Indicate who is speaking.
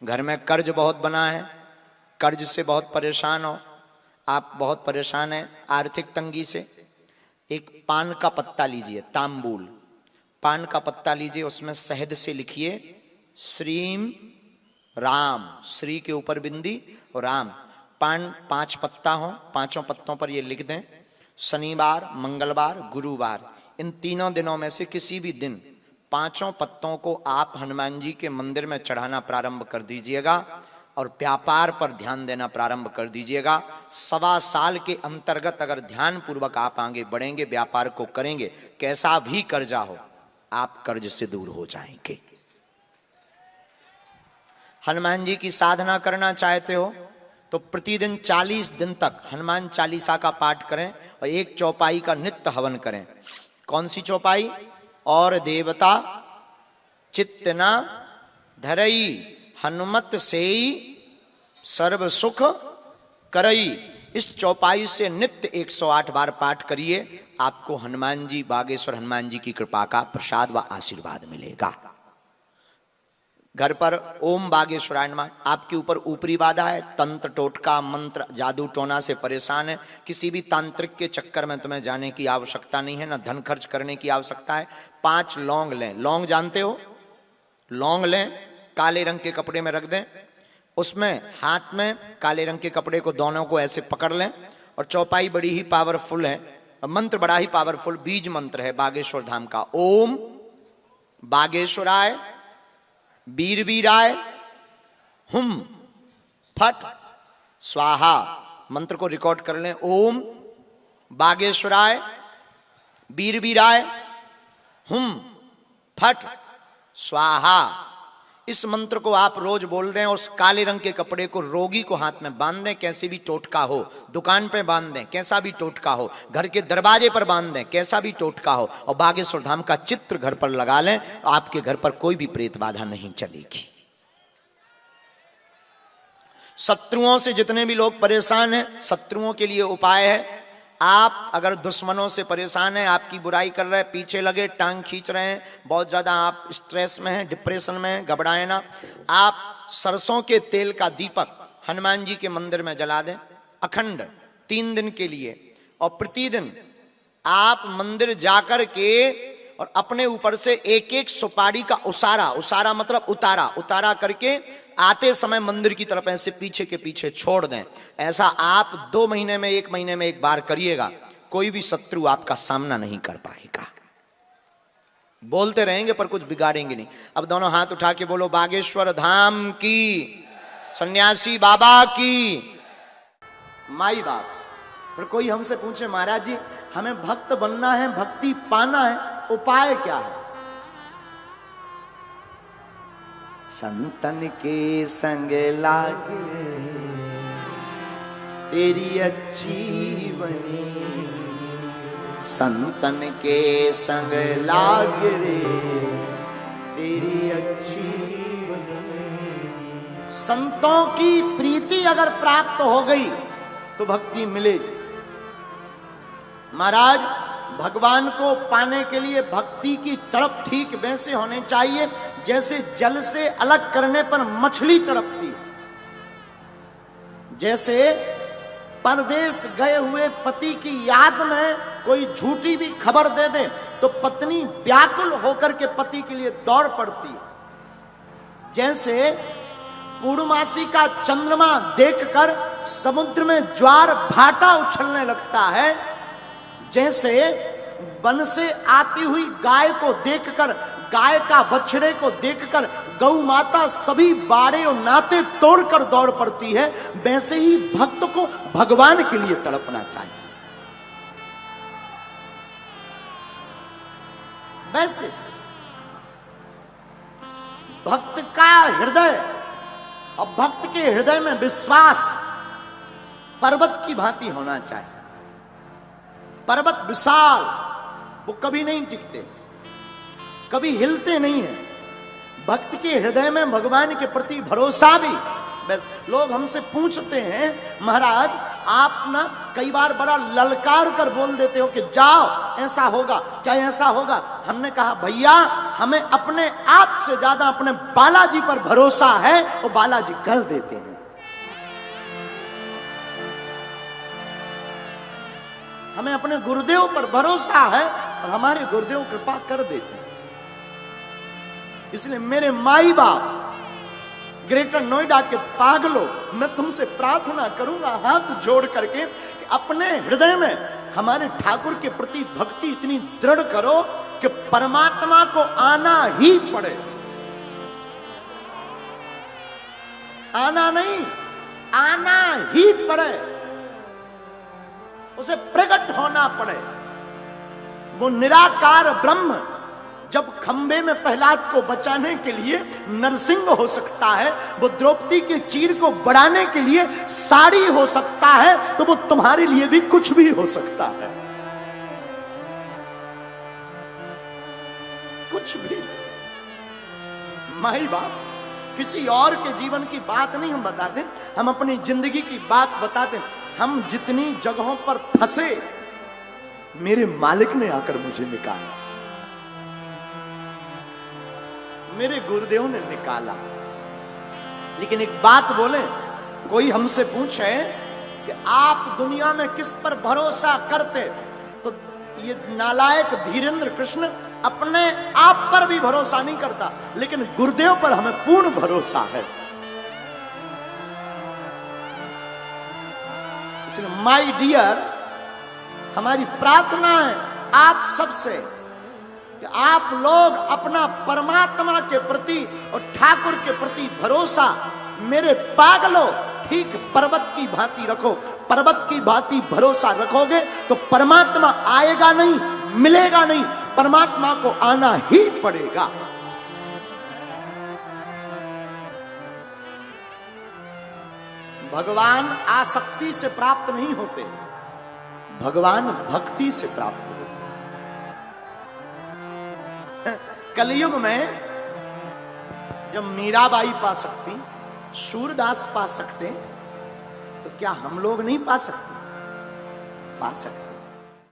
Speaker 1: घर में कर्ज बहुत बना है, कर्ज से बहुत परेशान हो, आप बहुत परेशान हैं आर्थिक तंगी से, एक पान का पत्ता लीजिए, तांबूल पान का पत्ता लीजिए, उसमें शहद से लिखिए श्रीम राम, श्री के ऊपर बिंदी और राम। पान 5 पत्ता हो, 5 पत्तों पर ये लिख दें शनिवार, मंगलवार, गुरुवार, इन 3 दिनों में से किसी भी दिन 5 पत्तों को आप हनुमान जी के मंदिर में चढ़ाना प्रारंभ कर दीजिएगा और व्यापार पर ध्यान देना प्रारंभ कर दीजिएगा। 1.25 साल के अंतर्गत अगर ध्यान पूर्वक आप आगे बढ़ेंगे, व्यापार को करेंगे, कैसा भी कर्जा हो आप कर्ज से दूर हो जाएंगे। हनुमान जी की साधना करना चाहते हो तो प्रतिदिन 40 दिन तक हनुमान चालीसा का पाठ करें और एक चौपाई का नित्य हवन करें। कौन सी चौपाई? और देवता चित्त न धरई, हनुमत सेई सर्व सुख करई। इस चौपाई से नित्य 108 बार पाठ करिए, आपको हनुमान जी, बागेश्वर हनुमान जी की कृपा का प्रसाद व आशीर्वाद मिलेगा। घर पर ओम बागेश्वराय नमः, आपके ऊपर ऊपरी बाधा है, तंत्र टोटका मंत्र जादू टोना से परेशान है, किसी भी तांत्रिक के चक्कर में तुम्हें जाने की आवश्यकता नहीं है, ना धन खर्च करने की आवश्यकता है। 5 लौंग लें, लौंग जानते हो, लौंग लें, काले रंग के कपड़े में रख दें, उसमें हाथ में काले रंग के कपड़े को दोनों को ऐसे पकड़ लें और चौपाई बड़ी ही पावरफुल है, मंत्र बड़ा ही पावरफुल बीज मंत्र है बागेश्वर धाम का। ओम बागेश्वराय वीर वीराय हुम फट स्वाहा, मंत्र को रिकॉर्ड कर लें। ओम बागेश्वराय वीर वीराय हुम फट स्वाहा। इस मंत्र को आप रोज बोल दें। उस काले रंग के कपड़े को रोगी को हाथ में बांध दें, कैसे भी टोटका हो, दुकान पे बांध दें कैसा भी टोटका हो, घर के दरवाजे पर बांध दें कैसा भी टोटका हो, और बागेश्वर धाम का चित्र घर पर लगा लें, आपके घर पर कोई भी प्रेत बाधा नहीं चलेगी। शत्रुओं से जितने भी लोग परेशान हैं, शत्रुओं के लिए उपाय है। आप अगर दुश्मनों से परेशान हैं, आपकी बुराई कर रहे हैं, पीछे लगे, टांग खींच रहे हैं, बहुत ज्यादा आप स्ट्रेस में हैं, डिप्रेशन में हैं, घबराए ना, आप सरसों के तेल का दीपक हनुमान जी के मंदिर में जला दें अखंड 3 दिन के लिए, और प्रतिदिन आप मंदिर जाकर के और अपने ऊपर से एक एक सुपारी का उसारा, उसारा मतलब उतारा, उतारा करके आते समय मंदिर की तरफ ऐसे पीछे के पीछे छोड़ दें। ऐसा आप 2 महीने में, 1 महीने में एक बार करिएगा, कोई भी शत्रु आपका सामना नहीं कर पाएगा। बोलते रहेंगे पर कुछ बिगाड़ेंगे नहीं। अब दोनों हाथ उठा के बोलो बागेश्वर धाम की, सन्यासी बाबा की, माई बाप। फिर कोई हमसे पूछे महाराज जी हमें भक्त बनना है, भक्ति पाना है, उपाय क्या है? संतन के संग लागे तेरी अच्छी बनी, संतन के संग लागे तेरी अच्छी बनी। संतों की प्रीति अगर प्राप्त हो गई तो भक्ति मिलेगी। महाराज भगवान को पाने के लिए भक्ति की तड़प ठीक वैसे होने चाहिए जैसे जल से अलग करने पर मछली तड़पती, जैसे परदेश गए हुए पति की याद में कोई झूठी भी खबर दे दे तो पत्नी व्याकुल होकर के पति के लिए दौड़ पड़ती, जैसे पूर्णमासी का चंद्रमा देखकर समुद्र में ज्वार भाटा उछलने लगता है, जैसे वन से आती हुई गाय को देखकर, गाय का बछड़े को देखकर गौ माता सभी बाड़े और नाते तोड़कर दौड़ पड़ती है, वैसे ही भक्त को भगवान के लिए तड़पना चाहिए। वैसे भक्त का हृदय और भक्त के हृदय में विश्वास पर्वत की भांति होना चाहिए। पर्वत विशाल, वो कभी नहीं टिकते, कभी हिलते नहीं है। भक्त के हृदय में भगवान के प्रति भरोसा भी। बस लोग हमसे पूछते हैं महाराज आप ना कई बार बड़ा ललकार कर बोल देते हो कि जाओ ऐसा होगा, क्या ऐसा होगा। हमने कहा भैया हमें अपने आप से ज्यादा अपने बालाजी पर भरोसा है, और बालाजी कर देते हैं। हमें अपने गुरुदेव पर भरोसा है और हमारे गुरुदेव कृपा कर देते हैं। इसलिए मेरे माई बाप ग्रेटर नोएडा के पागलों, मैं तुमसे प्रार्थना करूंगा हाथ जोड़ करके कि अपने हृदय में हमारे ठाकुर के प्रति भक्ति इतनी दृढ़ करो कि परमात्मा को आना ही पड़े। आना नहीं, आना ही पड़े, उसे प्रकट होना पड़े। वो निराकार ब्रह्म जब खंबे में प्रहलाद को बचाने के लिए नरसिंह हो सकता है, वो द्रौपदी के चीर को बढ़ाने के लिए साड़ी हो सकता है, तो वो तुम्हारे लिए भी कुछ भी हो सकता है। कुछ भी। माई बाप किसी और के जीवन की बात नहीं हम बताते, हम अपनी जिंदगी की बात बताते। हम जितनी जगहों पर फंसे, मेरे मालिक ने आकर मुझे निकाला, मेरे गुरुदेव ने निकाला। लेकिन एक बात बोले, कोई हमसे पूछे कि आप दुनिया में किस पर भरोसा करते, तो ये नालायक धीरेन्द्र कृष्ण अपने आप पर भी भरोसा नहीं करता, लेकिन गुरुदेव पर हमें पूर्ण भरोसा है। इसलिए माय डियर, हमारी प्रार्थना है आप सबसे कि आप लोग अपना परमात्मा के प्रति और ठाकुर के प्रति भरोसा मेरे पागलों ठीक पर्वत की भांति रखो। पर्वत की भांति भरोसा रखोगे तो परमात्मा आएगा नहीं, मिलेगा नहीं, परमात्मा को आना ही पड़ेगा। भगवान आसक्ति से प्राप्त नहीं होते, भगवान भक्ति से प्राप्त होते। कलयुग में जब मीराबाई पा सकती, सूरदास पा सकते, तो क्या हम लोग नहीं पा सकते? पा सकते।